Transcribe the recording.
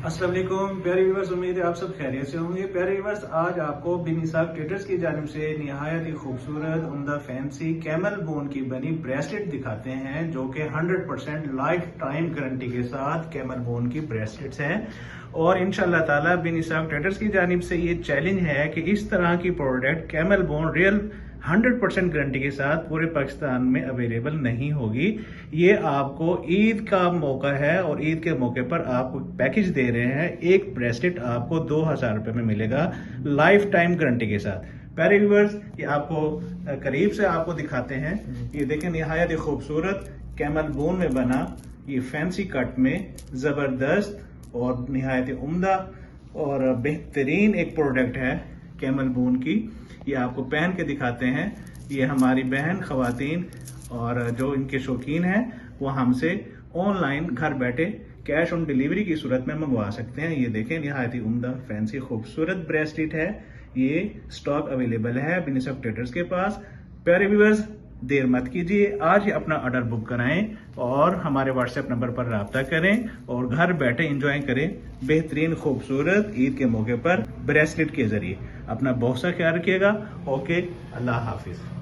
अस्सलाम वालेकुम प्यारे व्यूअर्स, उम्मीद है आप सब खैरियत से होंगे। प्यारे व्यूअर्स, आज आपको बिन इसाक ट्रेडर्स की जानिब से निहायत ही खूबसूरत उम्दा फैंसी कैमल बोन की बनी ब्रेसलेट दिखाते हैं, जो कि 100% लाइफ टाइम गारंटी के साथ कैमल बोन की ब्रेसलेट्स हैं। और इंशाल्लाह ताला बिन इसाक ट्रेडर्स की जानिब से ये चैलेंज है कि इस तरह की product camel bone real 100% guarantee के साथ पूरे पाकिस्तान में अवेलेबल नहीं होगी। ये आपको ईद का मौका है और ईद के मौके पर आपको पैकेज दे रहे हैं। एक ब्रेसलेट आपको 2000 रुपए में मिलेगा लाइफ टाइम गारंटी के साथ। प्यारे व्यूअर्स, ये आपको करीब से आपको दिखाते हैं। ये देखें, निहायत खूबसूरत कैमल बोन में बना ये फैंसी कट में जबरदस्त और निहायत उम्दा और बेहतरीन एक प्रोडक्ट है कैमल बोन की। ये आपको पहन के दिखाते हैं। ये हमारी बहन खवातीन और जो इनके शौकीन हैं वो हमसे ऑनलाइन घर बैठे कैश ऑन डिलीवरी की सूरत में मंगवा सकते हैं। ये देखें, निहायत ही उम्दा फैंसी खूबसूरत ब्रेसलेट है। ये स्टॉक अवेलेबल है बिन इसाक ट्रेडर्स के पास। प्यारे व्यूअर्स, देर मत कीजिए, आज ही अपना ऑर्डर बुक कराएं और हमारे व्हाट्सएप नंबर पर राब्ता करें और घर बैठे एंजॉय करें बेहतरीन खूबसूरत ईद के मौके पर ब्रेसलेट के जरिए। अपना बहुत सा ख्याल रखिएगा। ओके, अल्लाह हाफिज।